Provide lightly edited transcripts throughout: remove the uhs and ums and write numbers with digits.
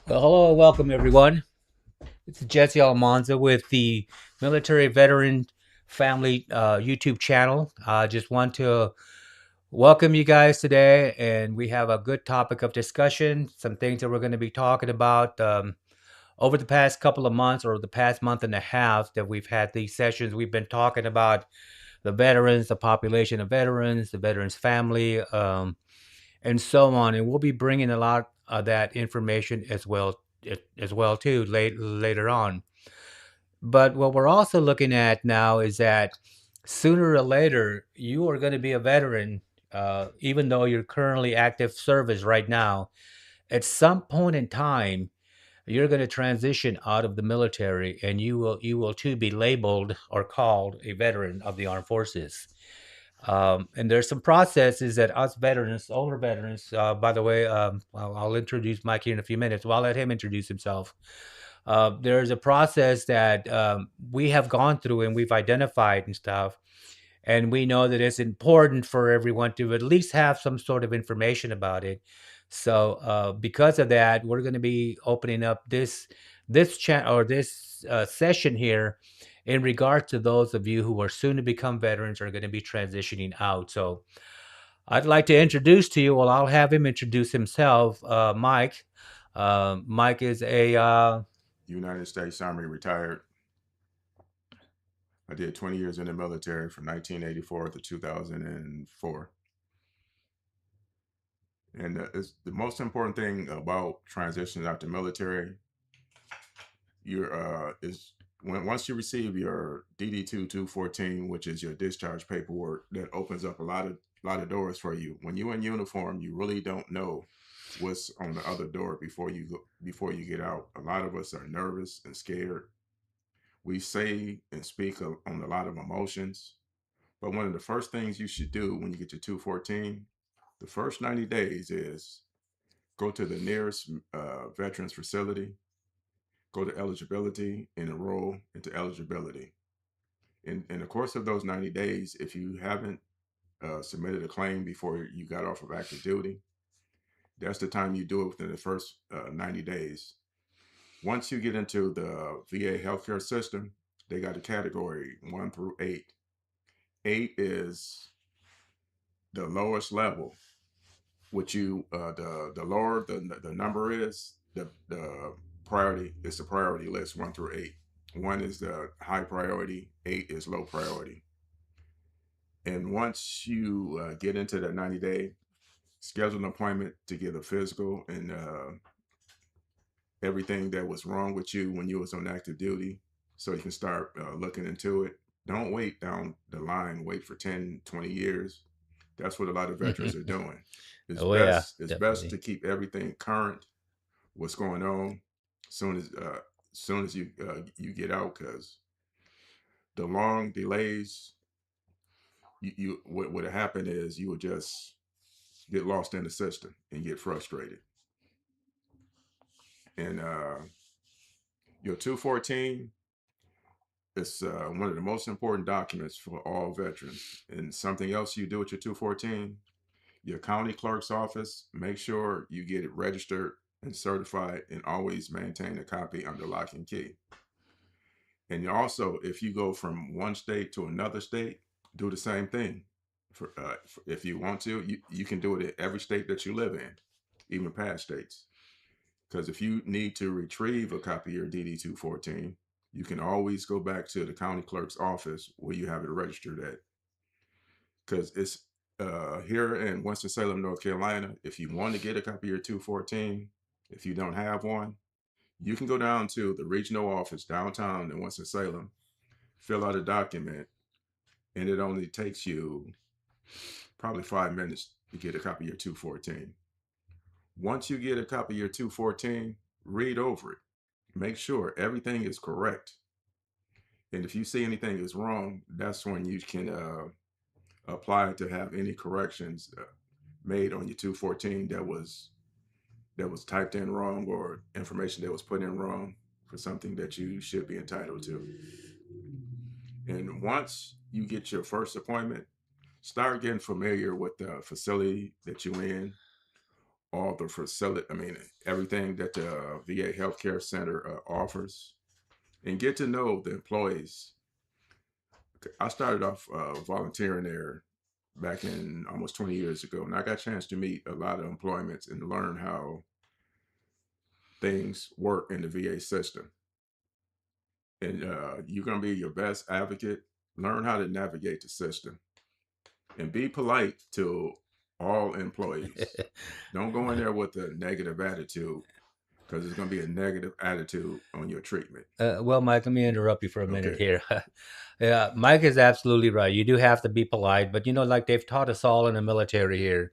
Well, hello and welcome, everyone. It's Jesse Almanza with the Military Veteran Family YouTube channel. I just want to welcome you guys today, and we have a good topic of discussion, some things that we're going to be talking about over the past couple of months or the past month and a half that we've had these sessions. We've been talking about the veterans, the population of veterans, the veterans' family, and so on. And we'll be bringing a lot of that information as well too later on. But what we're also looking at now is that sooner or later you are going to be a veteran, even though you're currently active service right now. At some point in time, you're going to transition out of the military, and you will too be labeled or called a veteran of the armed forces. And there's some processes that us veterans, older veterans, by the way, I'll introduce Mike here in a few minutes. Well, I'll let him introduce himself. There's a process that we have gone through and we've identified and stuff. And we know that it's important for everyone to at least have some sort of information about it. So, because of that, we're going to be opening up this chat or this session here in regard to those of you who are soon to become veterans or are going to be transitioning out. So, I'd like to introduce to you. Well, I'll have him introduce himself. Mike. Mike is a United States Army retired. I did 20 years in the military from 1984 to 2004. And it's the most important thing about transitioning out the military. Your is when once you receive your DD 214, which is your discharge paperwork, that opens up a lot of doors for you. When you're in uniform, you really don't know what's on the other door before you get out. A lot of us are nervous and scared. We say and speak on a lot of emotions. But one of the first things you should do when you get your 214, the first 90 days is go to the nearest veterans facility, go to eligibility, and enroll into eligibility. In the course of those 90 days, if you haven't submitted a claim before you got off of active duty, that's the time you do it within the first 90 days. Once you get into the VA healthcare system, they got a category 1 through 8. 8 is the lowest level. Which you the lower the number is, the priority, it's a priority list 1 through 8. 1 is the high priority, 8 is low priority. And once you get into the 90-day, schedule an appointment to get a physical and everything that was wrong with you when you was on active duty, so you can start looking into it. Don't wait down the line, wait for 10, 20 years. That's what a lot of veterans are doing. It's oh yeah, best it's best definitely. to keep everything current, what's going on, soon as you get out, because the long delays, what would happen is you would just get lost in the system and get frustrated. And your 214 is one of the most important documents for all veterans. And something else you do with your 214, your county clerk's office, make sure you get it registered and certified, and always maintain a copy under lock and key. And also, if you go from one state to another state, do the same thing. If you want to, you can do it in every state that you live in, even past states. Because if you need to retrieve a copy of your DD 214, you can always go back to the county clerk's office where you have it registered at. Because it's here in Winston-Salem, North Carolina. If you want to get a copy of your 214, if you don't have one, you can go down to the regional office downtown in Winston-Salem, fill out a document, and it only takes you probably 5 minutes to get a copy of your 214. Once you get a copy of your 214, read over it. Make sure everything is correct. And if you see anything is wrong, that's when you can apply to have any corrections made on your 214 that was typed in wrong, or information that was put in wrong for something that you should be entitled to. And once you get your first appointment, start getting familiar with the facility that you're in. all the facility, I mean, everything that the VA Healthcare Center offers, and get to know the employees. I started off volunteering there back in almost 20 years ago, and I got a chance to meet a lot of employments and learn how things work in the VA system. And you're going to be your best advocate. Learn how to navigate the system and be polite to all employees. Don't go in there with a negative attitude because it's going to be a negative attitude on your treatment. Well, Mike, let me interrupt you for a minute Okay. here. Yeah, Mike is absolutely right. You do have to be polite, but like they've taught us all in the military here,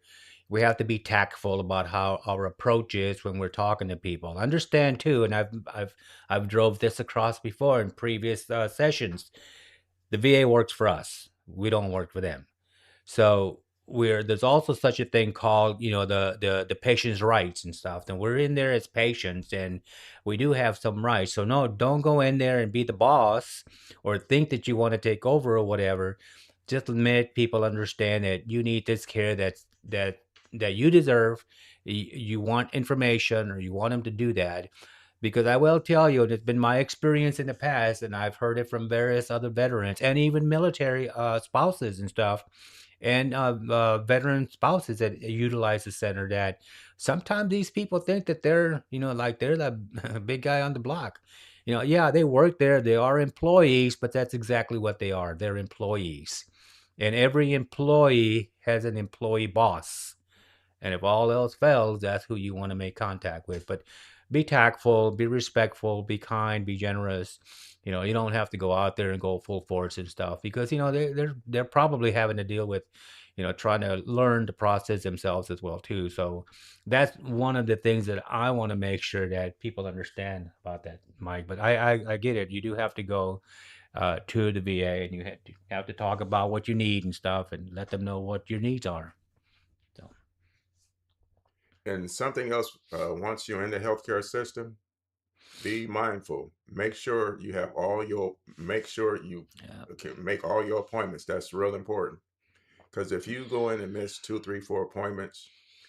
we have to be tactful about how our approach is when we're talking to people. Understand too, and I've drove this across before in previous sessions. The VA works for us. We don't work for them. So there's also such a thing called, the patient's rights and stuff. And we're in there as patients and we do have some rights. So no, don't go in there and be the boss or think that you want to take over or whatever. Just let people understand that you need this care that you deserve. You want information or you want them to do that. Because I will tell you, it's been my experience in the past, and I've heard it from various other veterans and even military spouses and stuff, and veteran spouses that utilize the center. That sometimes these people think that they're, like they're the big guy on the block. Yeah, they work there, they are employees, but that's exactly what they are. They're employees, and every employee has an employee boss. And if all else fails, that's who you want to make contact with. But be tactful, be respectful, be kind, be generous. You don't have to go out there and go full force and stuff because they're probably having to deal with, trying to learn the process themselves as well too. So that's one of the things that I want to make sure that people understand about that, Mike. But I get it. You do have to go to the VA and you have to talk about what you need and stuff and let them know what your needs are. So And something else, once you're in the healthcare system, be mindful. Make sure you yeah. can make all your appointments. That's real important. Because if you go in and miss two, three, four appointments,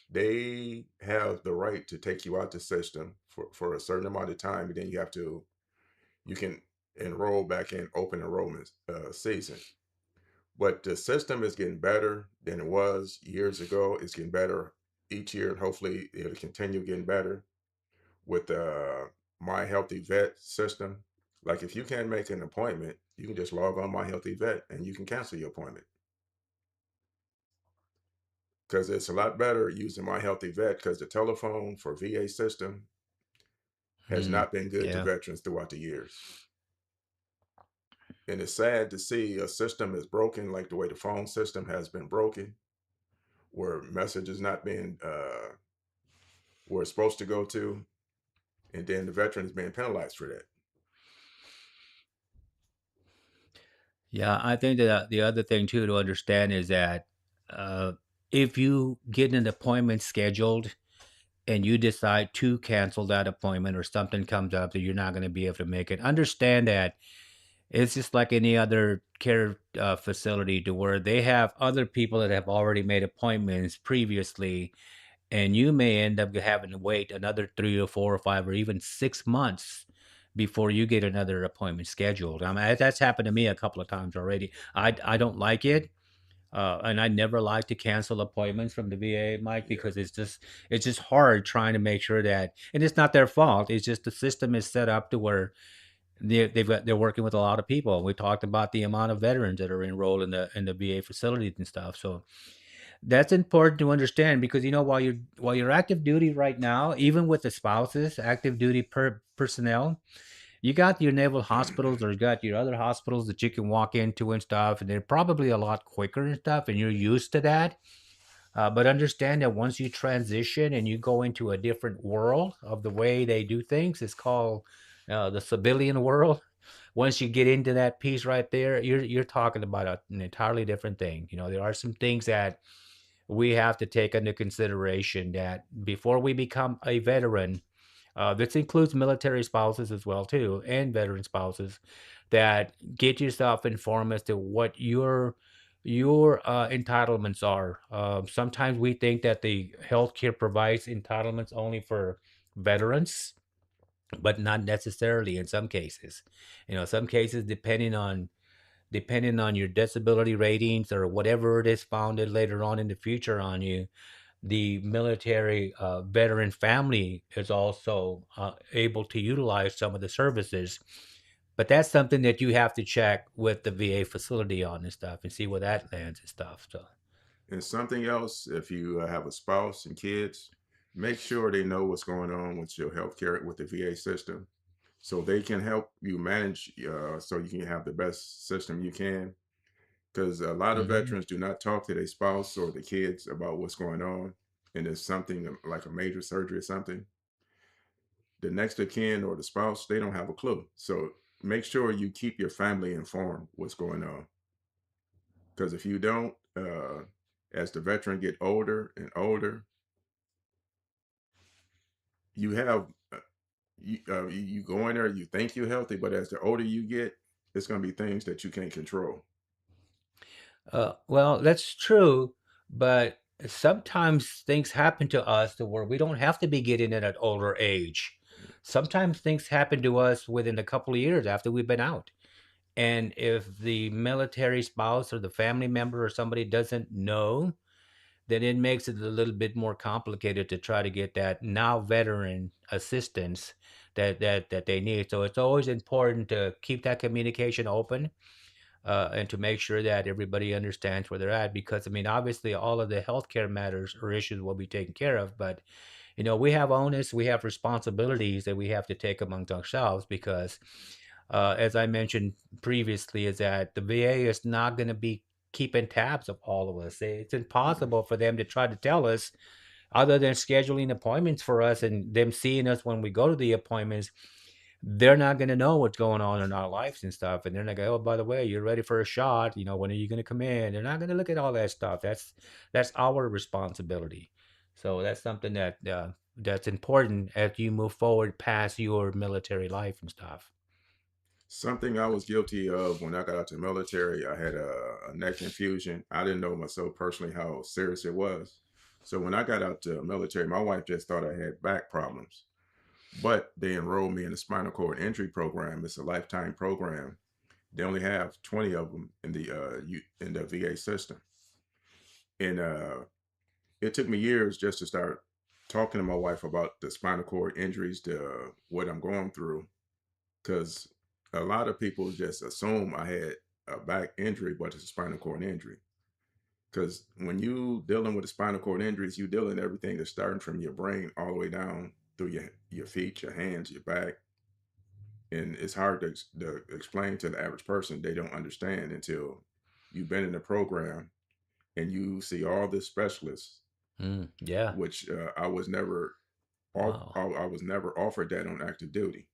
they have the right to take you out the system for a certain amount of time. And then you can enroll back in open enrollment season. But the system is getting better than it was years ago. It's getting better each year, and hopefully it'll continue getting better with the My Healthy Vet system. Like if you can't make an appointment, you can just log on My Healthy Vet and you can cancel your appointment because it's a lot better using My Healthy Vet because the telephone for VA system has Mm, not been good to yeah. veterans throughout the years. And it's sad to see a system is broken like the way the phone system has been broken, where messages not being where it's supposed to go to, and then the veteran is being penalized for that. Yeah, I think that the other thing too to understand is that uh, if you get an appointment scheduled and you decide to cancel that appointment or something comes up that you're not going to be able to make it, understand that it's just like any other care facility to where they have other people that have already made appointments previously, and you may end up having to wait another 3 or 4 or 5 or even 6 months before you get another appointment scheduled. I mean, that's happened to me a couple of times already. I don't like it, and I never like to cancel appointments from the VA, Mike, Yeah. because it's just hard trying to make sure that, and it's not their fault. It's just the system is set up to where they're working with a lot of people. We talked about the amount of veterans that are enrolled in the VA facilities and stuff. So that's important to understand because while you're active duty right now, even with the spouses, active duty personnel, you got your naval hospitals or you got your other hospitals that you can walk into and stuff, and they're probably a lot quicker and stuff, and you're used to that. But understand that once you transition and you go into a different world of the way they do things, it's called the civilian world. Once you get into that piece right there, you're talking about an entirely different thing. There are some things that we have to take into consideration that before we become a veteran, this includes military spouses as well too, and veteran spouses, that get yourself informed as to what your entitlements are. Sometimes we think that the healthcare provides entitlements only for veterans, but not necessarily in some cases. Some cases, depending on your disability ratings or whatever it is founded later on in the future on you, the military veteran family is also able to utilize some of the services. But that's something that you have to check with the VA facility on and stuff and see where that lands and stuff. So, And something else, if you have a spouse and kids, make sure they know what's going on with your health care with the VA system so they can help you manage so you can have the best system you can. Because a lot of mhm. veterans do not talk to their spouse or the kids about what's going on. And it's something like a major surgery or something. The next of kin or the spouse, they don't have a clue. So make sure you keep your family informed what's going on. Because if you don't, as the veteran get older and older, you have you go in there, you think you're healthy, but as the older you get, it's going to be things that you can't control. Well, that's true, but sometimes things happen to us to where we don't have to be getting it at older age. Sometimes things happen to us within a couple of years after we've been out. And if the military spouse or the family member or somebody doesn't know, then it makes it a little bit more complicated to try to get that now veteran assistance that they need. So it's always important to keep that communication open, and to make sure that everybody understands where they're at. Because I mean, obviously, all of the healthcare matters or issues will be taken care of, but we have onus, we have responsibilities that we have to take amongst ourselves. Because, as I mentioned previously, is that the VA is not going to be keeping tabs of all of us. It's Mhm. impossible for them to try to tell us, other than scheduling appointments for us and them seeing us when we go to the appointments. They're not going to know what's going on in our lives and stuff. And they're not going, oh, by the way, you're ready for a shot. When are you going to come in? They're not going to look at all that stuff. That's our responsibility. So that's something that's important as you move forward past your military life and stuff. Something I was guilty of when I got out the military, I had a neck infusion. I didn't know myself personally how serious it was. So when I got out the military, my wife just thought I had back problems. But they enrolled me in the spinal cord injury program. It's a lifetime program. They only have 20 of them in the VA system. And it took me years just to start talking to my wife about the spinal cord injuries, the what I'm going through, because a lot of people just assume I had a back injury, but it's a spinal cord injury. Because when you dealing with the spinal cord injuries, you dealing with everything that's starting from your brain all the way down through your feet, your hands, your back, and it's hard to explain to the average person. They don't understand until you've been in the program and you see all the specialists, Yeah. which I was never Wow. I was never offered that on active duty.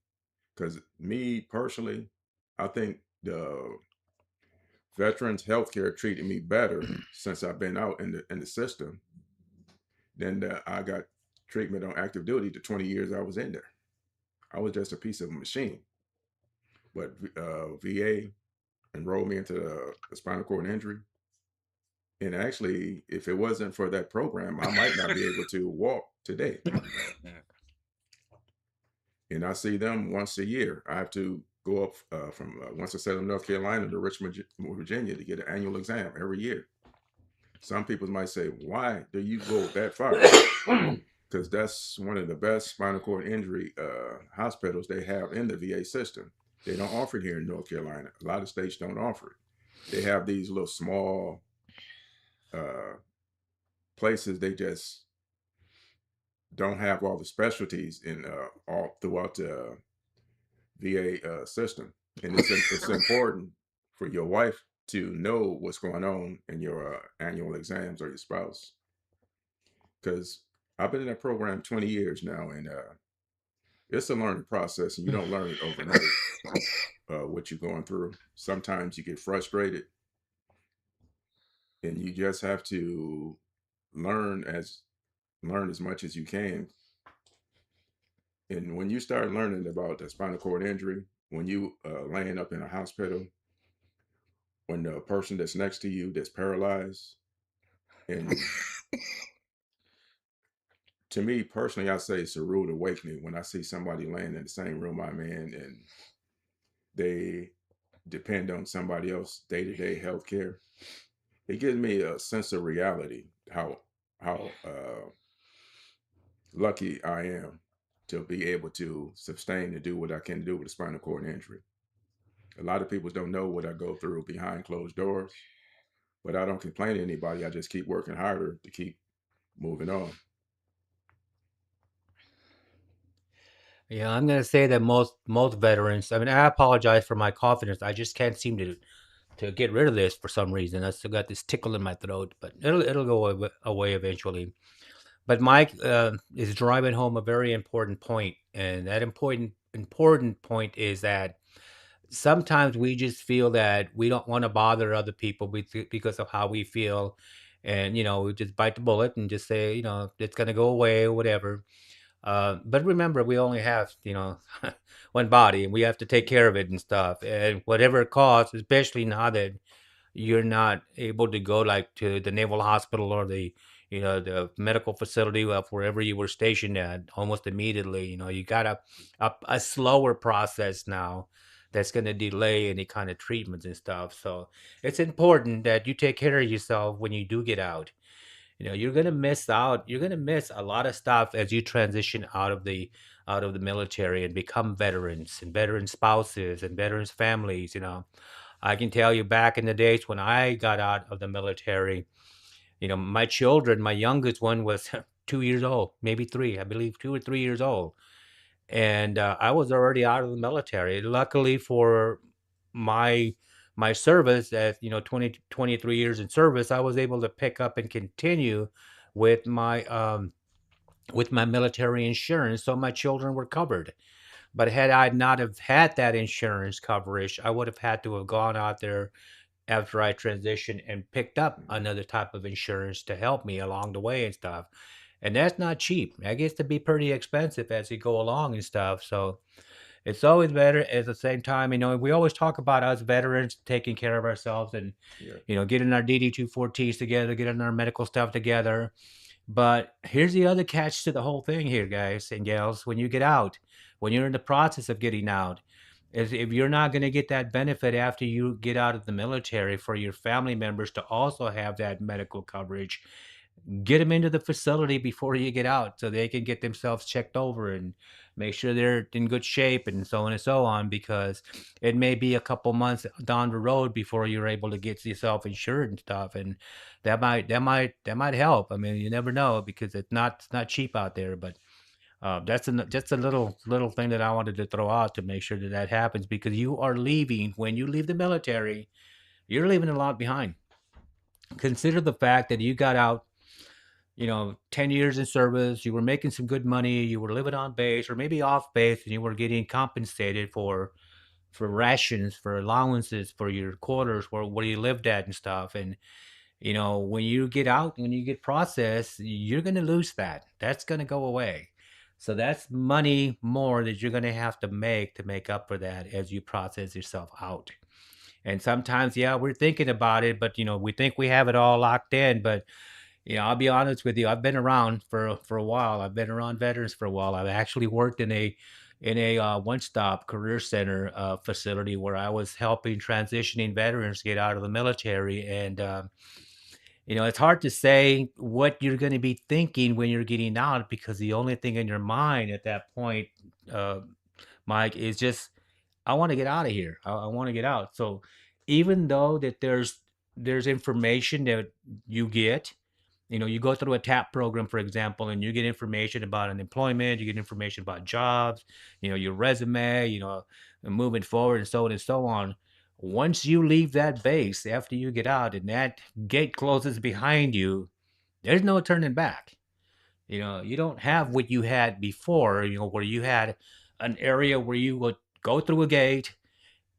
Because me personally, I think the veterans healthcare treated me better since I've been out in the system than I got treatment on active duty the 20 years I was in there. I was just a piece of a machine. But VA enrolled me into the spinal cord injury. And actually, if it wasn't for that program, I might not be able to walk today. And I see them once a year. I have to go up from Winston-Salem, North Carolina to Richmond, Virginia to get an annual exam every year. Some people might say, why do you go that far? Because that's one of the best spinal cord injury hospitals they have in the VA system. They don't offer it here in North Carolina. A lot of states don't offer it. They have these little small uh, places. They just don't have all the specialties in all throughout the VA system, and it's important for your wife to know what's going on in your annual exams or your spouse, because I've been in that program 20 years now, and it's a learning process, and you don't learn it overnight. What you're going through, sometimes you get frustrated, and you just have to learn as learn as much as you can. And when you start learning about the spinal cord injury, when you laying up in a hospital, when the person that's next to you that's paralyzed, and to me personally, I say it's a rude awakening when I see somebody laying in the same room I'm in, and they depend on somebody else day-to-day health care. It gives me a sense of reality, how lucky I am to be able to sustain and do what I can do with a spinal cord injury. A lot of people don't know what I go through behind closed doors, but I don't complain to anybody. I just keep working harder to keep moving on. Yeah, I'm gonna say that most veterans. I mean, I apologize for my confidence. I just can't seem to get rid of this for some reason. I still got this tickle in my throat, but it'll go away eventually. But Mike is driving home a very important point, and that important point is that sometimes we just feel that we don't want to bother other people because of how we feel, and we just bite the bullet and just say it's gonna go away or whatever. But remember, we only have, one body, and we have to take care of it and stuff. And whatever it costs, especially now that you're not able to go like to the Naval Hospital or the medical facility of wherever you were stationed at almost immediately. You got a slower process now that's going to delay any kind of treatments and stuff. So it's important that you take care of yourself when you do get out. You're gonna miss out. You're gonna miss a lot of stuff as you transition out of the military and become veterans and veteran spouses and veterans families. I can tell you back in the days when I got out of the military, my children, my youngest one was 2 years old, maybe three, I believe 2 or 3 years old, and I was already out of the military. Luckily for my my service, as 23 years in service, I was able to pick up and continue with my military insurance, so my children were covered. But had I not have had that insurance coverage, I would have had to have gone out there after I transitioned and picked up another type of insurance to help me along the way and stuff. And that's not cheap. That gets to be pretty expensive as you go along and stuff. So it's always better at the same time. We always talk about us veterans taking care of ourselves and, Yeah. getting our DD-214s together, getting our medical stuff together. But here's the other catch to the whole thing here, guys and gals. When you get out, when you're in the process of getting out, is if you're not going to get that benefit after you get out of the military for your family members to also have that medical coverage, get them into the facility before you get out so they can get themselves checked over and make sure they're in good shape and so on and so on, because it may be a couple months down the road before you're able to get yourself insured and stuff, and that might help. I mean, you never know, because it's not cheap out there. But that's just a little thing that I wanted to throw out to make sure that happens, because you are leaving. When you leave the military, you're leaving a lot behind. Consider the fact that you got out, 10 years in service, you were making some good money, you were living on base or maybe off base, and you were getting compensated for rations, for allowances, for your quarters, where you lived at and stuff. And when you get out, when you get processed, you're going to lose that. That's going to go away. So that's money more that you're going to make up for that as you process yourself out. And sometimes, yeah, we're thinking about it, but we think we have it all locked in. But I'll be honest with you. I've been around for a while. I've been around veterans for a while. I've actually worked in a one-stop career center facility where I was helping transitioning veterans get out of the military. And it's hard to say what you're going to be thinking when you're getting out, because the only thing in your mind at that point, uh, Mike, is just, I want to get out of here. I want to get out. So even though that there's information that you get, you go through a TAP program, for example, and you get information about unemployment, you get information about jobs, your resume, and moving forward and so on and so on. Once you leave that base, after you get out and that gate closes behind you, there's no turning back. You don't have what you had before, where you had an area where you would go through a gate,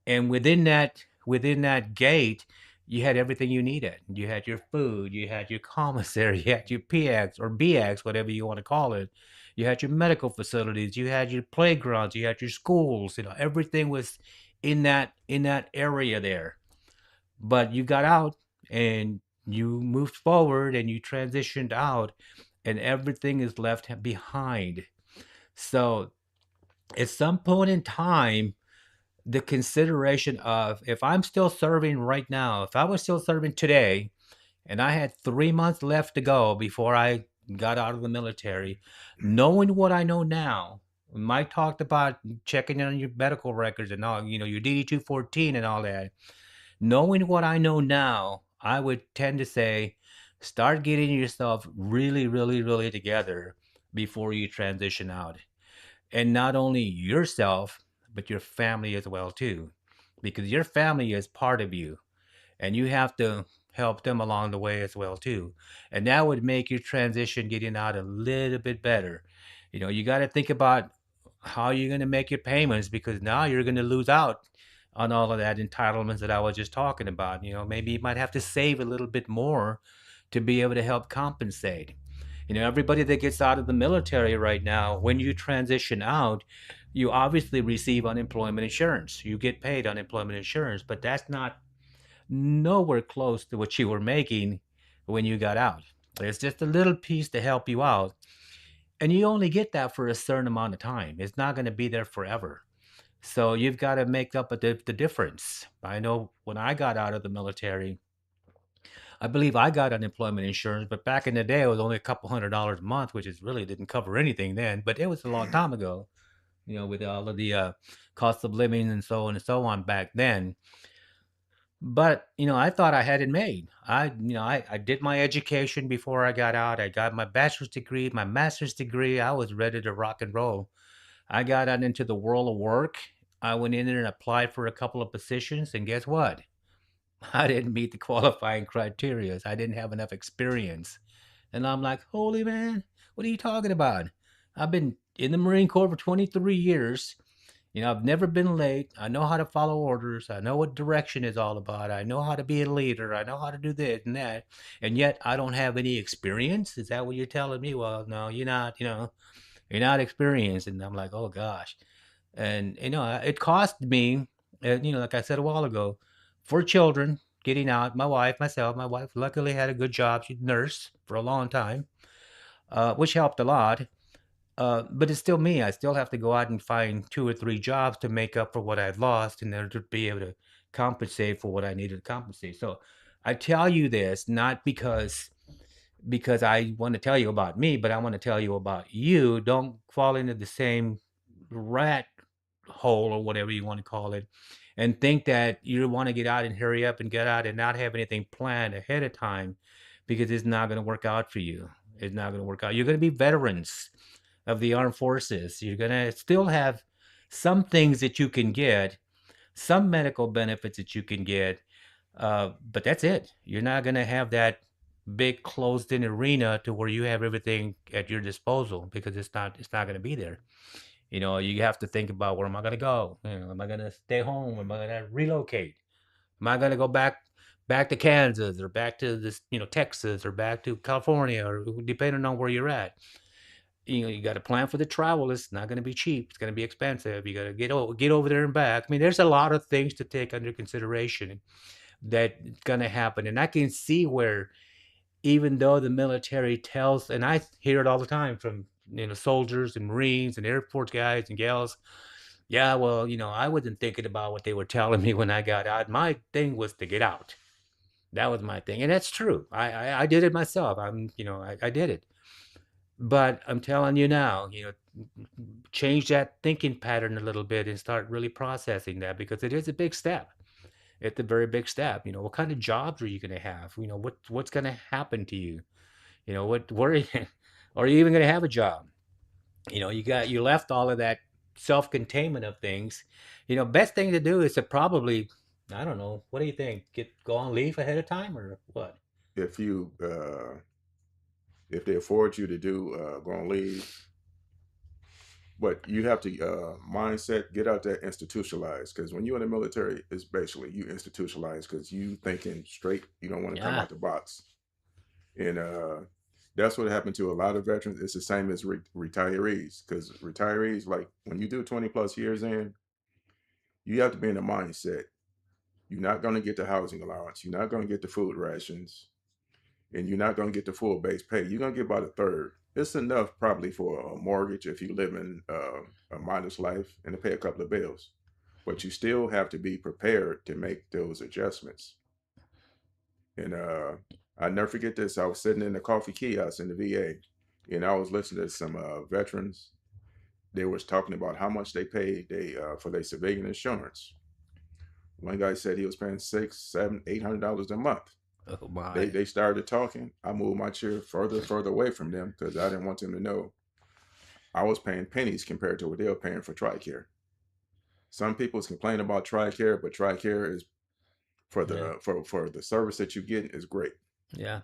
and within that gate, you had everything you needed. You had your food, you had your commissary, you had your PX or BX, whatever you want to call it. You had your medical facilities, you had your playgrounds, you had your schools. Everything was in that area there. but you got out and you moved forward and you transitioned out, and everything is left behind. So at some point in time, the consideration of, if I'm still serving right now, if I was still serving today and I had 3 months left to go before I got out of the military, knowing what I know now, Mike talked about checking on your medical records and all, your DD 214 and all that. Knowing what I know now, I would tend to say, start getting yourself really, really, really together before you transition out. And not only yourself, but your family as well too, because your family is part of you, and you have to help them along the way as well too. And that would make your transition getting out a little bit better. You got to think about how you're going to make your payments, because now you're going to lose out on all of that entitlements that I was just talking about. Maybe you might have to save a little bit more to be able to help compensate. Everybody that gets out of the military right now, when you transition out, you obviously receive unemployment insurance. You get paid unemployment insurance, but that's not nowhere close to what you were making when you got out. It's just a little piece to help you out. And you only get that for a certain amount of time. It's not going to be there forever. So you've got to make up the difference. I know when I got out of the military, I believe I got unemployment insurance, but back in the day, it was only a couple $100 a month, which is really didn't cover anything then. But it was a long time ago, with all of the cost of living and so on and so on back then. But I thought I had it made. I did my education before I got out. I got my bachelor's degree, my master's degree. I was ready to rock and roll. I got out into the world of work. I went in there and applied for a couple of positions, and guess what? I didn't meet the qualifying criteria. I didn't have enough experience. And I'm like, holy man, what are you talking about? I've been in the Marine Corps for 23 years. I've never been late. I know how to follow orders. I know what direction is all about. I know how to be a leader. I know how to do this and that. And yet I don't have any experience. Is that what you're telling me? Well, no, you're not, you're not experienced. And I'm like, oh gosh. And, it cost me, like I said a while ago, 4 children getting out. My wife luckily had a good job. She's a nurse for a long time, which helped a lot. But it's still me. I still have to go out and find 2 or 3 jobs to make up for what I've lost in order to be able to compensate for what I needed to compensate. So I tell you this not because I want to tell you about me, but I want to tell you about you. Don't fall into the same rat hole or whatever you want to call it, and think that you want to get out and hurry up and get out and not have anything planned ahead of time, because it's not going to work out for you. It's not going to work out. You're going to be veterans of the armed forces. You're going to still have some things that you can get, some medical benefits that you can get, but that's it. You're not going to have that big closed in arena to where you have everything at your disposal, because it's not going to be there. You have to think about, where am I going to go? Am I going to stay home? Am I going to relocate? Am I going to go back to Kansas, or back to this, Texas, or back to California, or depending on where you're at? You got to plan for the travel. It's not going to be cheap. It's going to be expensive. You got to get over there and back. I mean, there's a lot of things to take under consideration that's going to happen. And I can see where, even though the military tells, and I hear it all the time from soldiers and Marines and Air Force guys and gals, yeah, well, I wasn't thinking about what they were telling me when I got out. My thing was to get out. That was my thing, and that's true. I did it myself. I did it. But I'm telling you now, change that thinking pattern a little bit and start really processing that, because it is a big step. It's a very big step. What kind of jobs are you going to have? What's going to happen to you? Where are you even going to have a job? You left all of that self-containment of things. Best thing to do is to probably, I don't know, what do you think? Go on leave ahead of time, or what? If you if they afford you to do go on leave, but you have to mindset, get out that institutionalized, because when you're in the military, it's basically you institutionalized because you thinking straight. You don't want to come Yeah. out the box, and that's what happened to a lot of veterans. It's the same as retirees, because retirees, like when you do 20 plus years in, you have to be in the mindset. You're not going to get the housing allowance. You're not going to get the food rations, and you're not going to get the full base pay. You're going to get about a third. It's enough probably for a mortgage if you live in a modest life and to pay a couple of bills. But you still have to be prepared to make those adjustments. And I never forget this. I was sitting in the coffee kiosk in the VA, and I was listening to some veterans. They was talking about how much they paid for their civilian insurance. One guy said he was paying six, seven, $800 a month. Oh They my. they started talking. I moved my chair further away from them because I didn't want them to know I was paying pennies compared to what they were paying for TRICARE. Some people complain about TRICARE, but TRICARE is for Yeah. the service that you get is great. Yeah.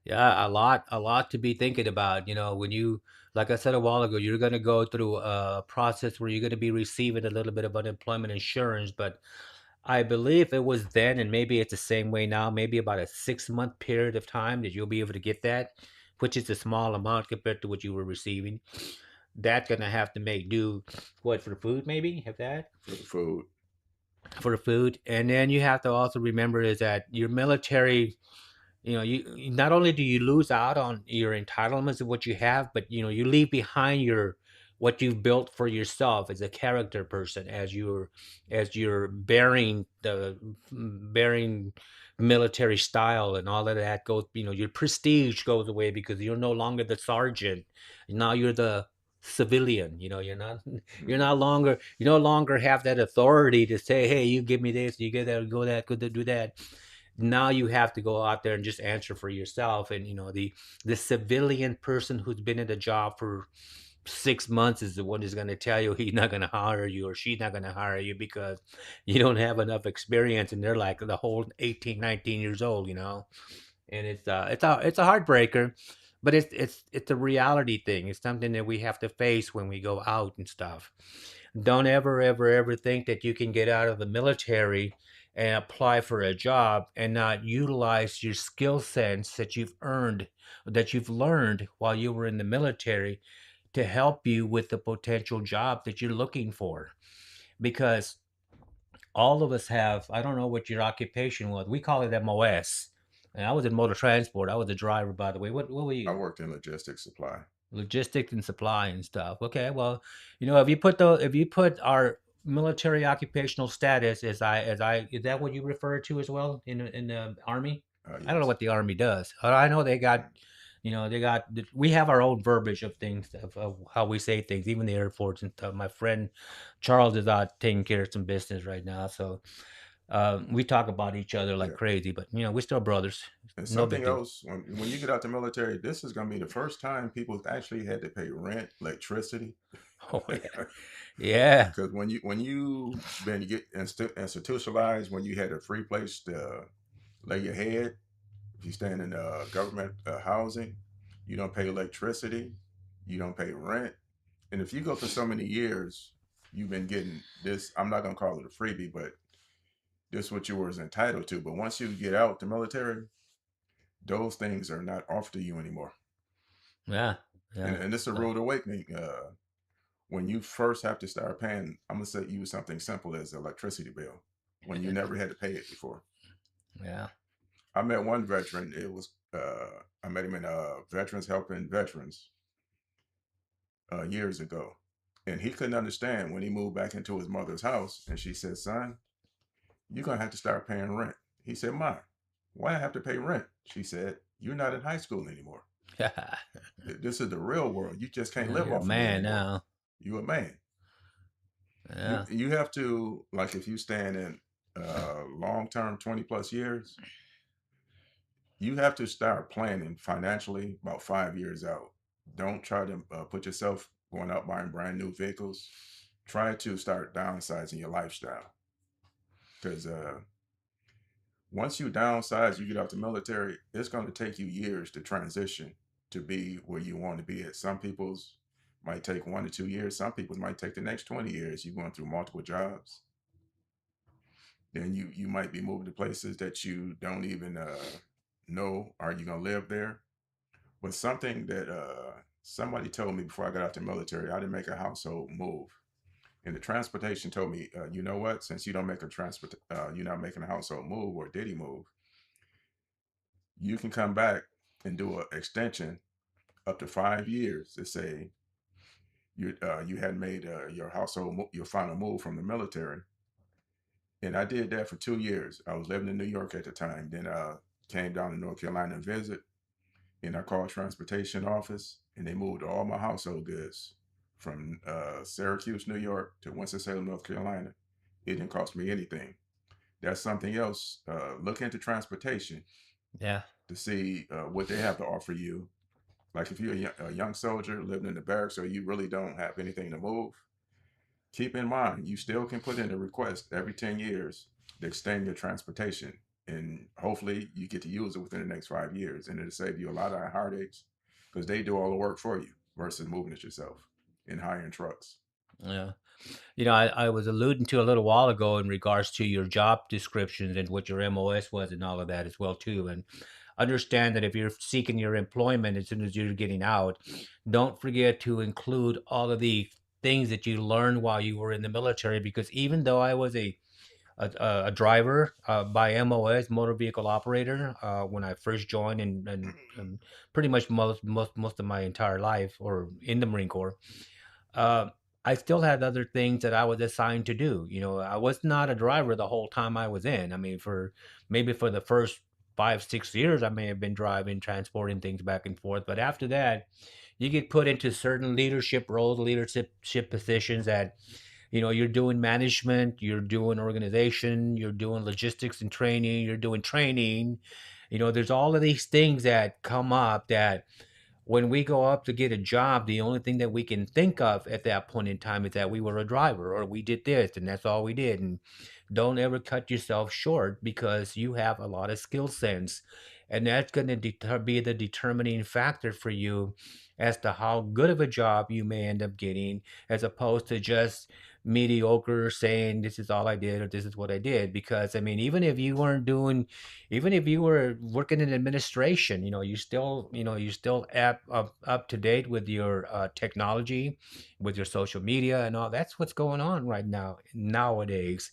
Yeah, a lot to be thinking about. When you, like I said a while ago, you're going to go through a process where you're going to be receiving a little bit of unemployment insurance. But I believe it was then, and maybe it's the same way now, maybe about a 6-month period of time that you'll be able to get that, which is a small amount compared to what you were receiving. That's going to have to make do, what, for food, maybe, have that? For the food. For the food. And then you have to also remember is that your military, not only do you lose out on your entitlements of what you have, but you leave behind your what you've built for yourself as a character person, as you're bearing military style, and all of that goes, your prestige goes away because you're no longer the sergeant. Now you're the civilian. You're not you're Mhm. not longer you no longer have that authority to say, hey, you give me this, you get that, go that, go to do that. Now you have to go out there and just answer for yourself. And the civilian person who's been in the job for 6 months is the one who's going to tell you he's not going to hire you, or she's not going to hire you because you don't have enough experience, and they're like the whole 18, 19 years old. And it's a heartbreaker, but it's a reality thing. It's something that we have to face when we go out and stuff. Don't ever think that you can get out of the military and apply for a job and not utilize your skill sets that you've earned, that you've learned while you were in the military, to help you with the potential job that you're looking for. Because all of us have, I don't know what your occupation was. We call it MOS. And I was in motor transport. I was a driver, by the way. What were I you? worked in logistics supply. Logistics and supply and stuff. Okay, well, if you put our military occupational status, as I is that what you refer to as well in the army? I don't know Yes. what the army does. I know we have our own verbiage of things, of how we say things, even the Air Force and stuff. My friend Charles is out taking care of some business right now, so we talk about each other like Yeah. crazy, but we're still brothers. And No big something deal. else, when you get out the military, this is going to be the first time people actually had to pay rent, electricity. Oh yeah, yeah. Because when you been get institutionalized, when you had a free place to lay your head, if you stand in government housing, you don't pay electricity, you don't pay rent, and if you go for so many years, you've been getting this. I'm not gonna call it a freebie, but this is what you were entitled to. But once you get out the military, those things are not offered to you anymore. Yeah, And yeah. and it's a So, rude awakening. When you first have to start paying, I'm gonna say use something simple as electricity bill when you never had to pay it before. yeah. I met one veteran. It was I met him in Veterans Helping Veterans years ago, and he couldn't understand when he moved back into his mother's house, and she said, "Son, you're gonna have to start paying rent." He said, "Ma, why I have to pay rent?" She said, "You're not in high school anymore. This is the real world. You just can't Yeah, live you're a off of me man anymore. now. You a man. You Yeah. you have to like if you stand in long term 20 plus years, you have to start planning financially about 5 years out. Don't try to put yourself going out buying brand new vehicles. Try to start downsizing your lifestyle because once you downsize, you get out the military, it's going to take you years to transition to be where you want to be at. Some people's might take 1 to 2 years. Some people's might take the next 20 years. You're going through multiple jobs. Then you might be moving to places that you don't even know are you going to live there. But something that somebody told me before I got out the military, I didn't make a household move. And the transportation told me, you know what? Since you don't make a you're not making a household move or diddy move, you can come back and do an extension up to 5 years to say you had made your your final move from the military. And I did that for 2 years. I was living in New York at the time. Then came down to North Carolina and visit. And I called transportation office, and they moved all my household goods from Syracuse, New York to Winston-Salem, North Carolina. It didn't cost me anything. That's something else. Look into transportation Yeah. to see what they have to offer you. Like if you're a young soldier living in the barracks or you really don't have anything to move, keep in mind you still can put in a request every 10 years to extend your transportation. And hopefully you get to use it within the next 5 years. And it'll save you a lot of heartaches because they do all the work for you versus moving it yourself and hiring trucks. Yeah. I was alluding to a little while ago in regards to your job descriptions and what your MOS was and all of that as well too. And understand that if you're seeking your employment as soon as you're getting out, don't forget to include all of the things that you learned while you were in the military. Because even though I was a driver by MOS, motor vehicle operator, when I first joined, and pretty much most of my entire life or in the Marine Corps, uh, I still had other things that I was assigned to do. I was not a driver the whole time I was in. I mean, for the first 5, 6 years, I may have been driving, transporting things back and forth. But after that, you get put into certain leadership roles, leadership positions that, you're doing management, you're doing organization, you're doing logistics and training, you're doing training. There's all of these things that come up that when we go up to get a job, the only thing that we can think of at that point in time is that we were a driver or we did this and that's all we did. And don't ever cut yourself short because you have a lot of skill sets. And that's going to be the determining factor for you as to how good of a job you may end up getting, as opposed to just mediocre saying, this is all I did or this is what I did. Because, I mean, even if you were working in administration, you're still up to date with your technology, with your social media and all. That's what's going on right now nowadays.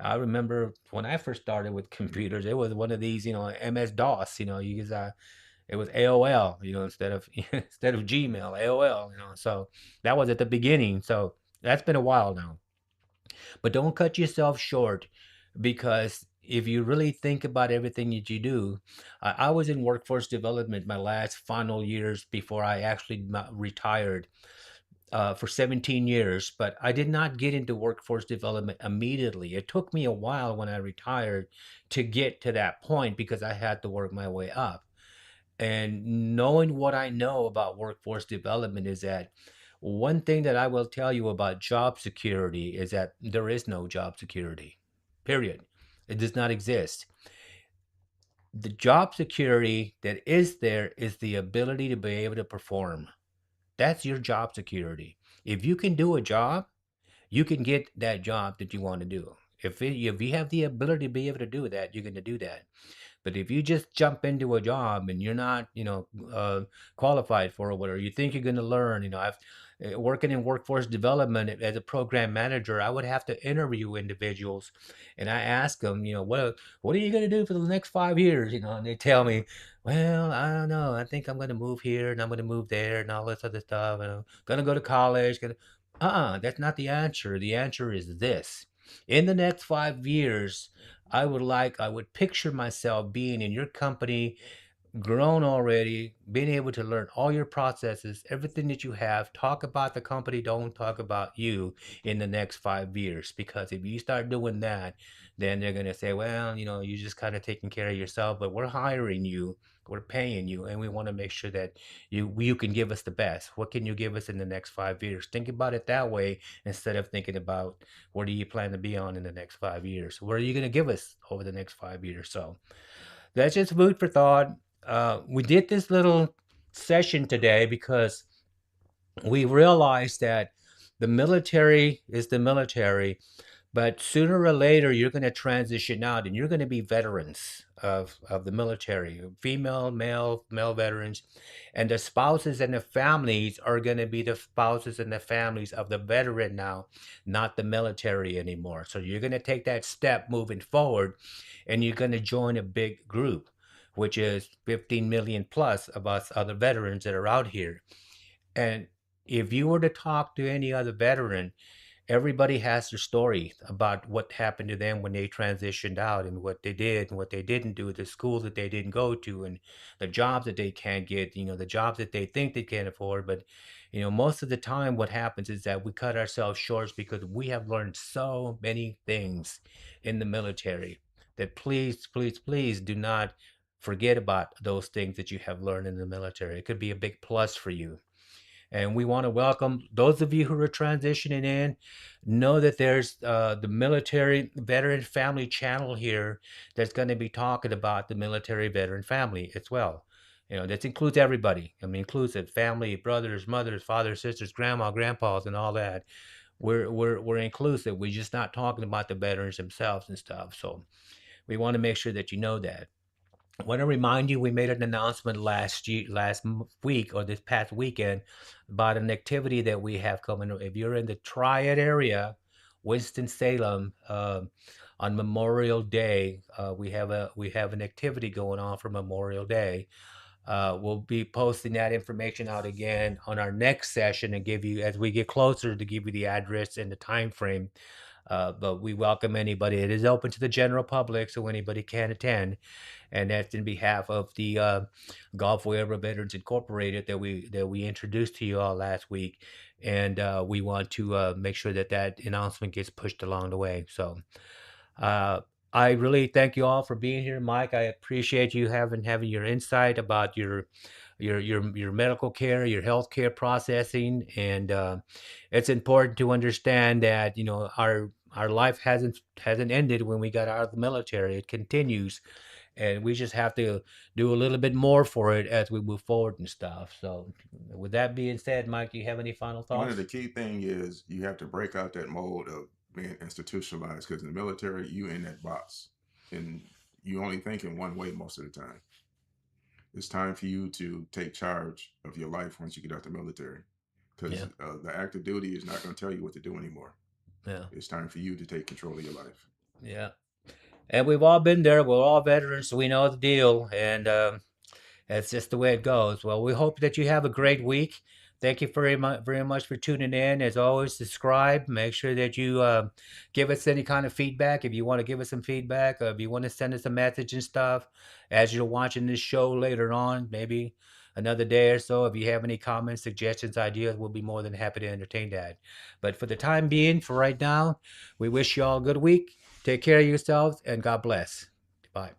I remember when I first started with computers, it was one of these, MS DOS. It was AOL, instead of instead of Gmail, AOL. So that was at the beginning. So that's been a while now. But don't cut yourself short, because if you really think about everything that you do, I was in workforce development my last final years before I actually retired, for 17 years, but I did not get into workforce development immediately. It took me a while when I retired to get to that point because I had to work my way up. And knowing what I know about workforce development is that one thing that I will tell you about job security is that there is no job security, period. It does not exist. The job security that is there is the ability to be able to perform. That's your job security. If you can do a job, you can get that job that you want to do. If you have the ability to be able to do that, you're going to do that. But if you just jump into a job and you're not, qualified for it, whatever you think you're going to learn, I've working in workforce development as a program manager, I would have to interview individuals, and I ask them, what are you going to do for the next 5 years, and they tell me, well, I don't know, I think I'm going to move here and I'm going to move there and all this other stuff, and I'm going to go to college. That's not the answer. The answer is this: in the next 5 years, I would picture myself being in your company, grown already, being able to learn all your processes, everything that you have. Talk about the company, don't talk about you in the next 5 years. Because if you start doing that, then they're going to say, well, you're just kind of taking care of yourself, but we're hiring you, we're paying you, and we want to make sure that you can give us the best. What can you give us in the next 5 years? Think about it that way instead of thinking about what do you plan to be on in the next 5 years? What are you going to give us over the next 5 years? So that's just food for thought. We did this little session today because we realized that the military is the military, But sooner or later, you're going to transition out, and you're going to be veterans of the military, female, male veterans, and the spouses and the families are going to be the spouses and the families of the veteran now, not the military anymore. So you're going to take that step moving forward, and you're going to join a big group, which is 15 million plus of us other veterans that are out here. And if you were to talk to any other veteran, everybody has their story about what happened to them when they transitioned out and what they did and what they didn't do, the schools that they didn't go to, and the jobs that they can't get, the jobs that they think they can't afford. But, most of the time, what happens is that we cut ourselves short because we have learned so many things in the military that please, please, please do not forget about those things that you have learned in the military. It could be a big plus for you. And we want to welcome those of you who are transitioning in. Know that there's the Military Veteran Family channel here that's going to be talking about the military veteran family as well. That includes everybody. I mean, includes the family, brothers, mothers, fathers, sisters, grandma, grandpas, and all that. We're inclusive. We're just not talking about the veterans themselves and stuff. So we want to make sure that you know that. I want to remind you, we made an announcement last week or this past weekend about an activity that we have coming. If you're in the Triad area, Winston-Salem, on Memorial Day, we have an activity going on for Memorial Day. We'll be posting that information out again on our next session and give you, as we get closer, to give you the address and the time frame. But we welcome anybody. It is open to the general public, so anybody can attend. And that's in behalf of the Gulf War Veterans Incorporated that we introduced to you all last week, and we want to make sure that that announcement gets pushed along the way. So uh, I really thank you all for being here, Mike. I appreciate you having your insight about your medical care, your health care processing, and it's important to understand that our life hasn't ended when we got out of the military. It continues, and we just have to do a little bit more for it as we move forward and stuff. So, with that being said, Mike, do you have any final One of thoughts? the key thing is you have to break out that mold of being institutionalized, because in the military you in that box and you only think in one way most of the time. It's time for you to take charge of your life once you get out the military, because Yeah, the active duty is not going to tell you what to do anymore. yeah, It's time for you to take control of your life. yeah. And we've all been there. We're all veterans, so we know the deal. And that's just the way it goes. Well, we hope that you have a great week. Thank you very much for tuning in. As always, subscribe. Make sure that you give us any kind of feedback. If you want to give us some feedback, or if you want to send us a message and stuff as you're watching this show later on, maybe another day or so, if you have any comments, suggestions, ideas, we'll be more than happy to entertain that. But for the time being, for right now, we wish you all a good week. Take care of yourselves, and God bless. Bye.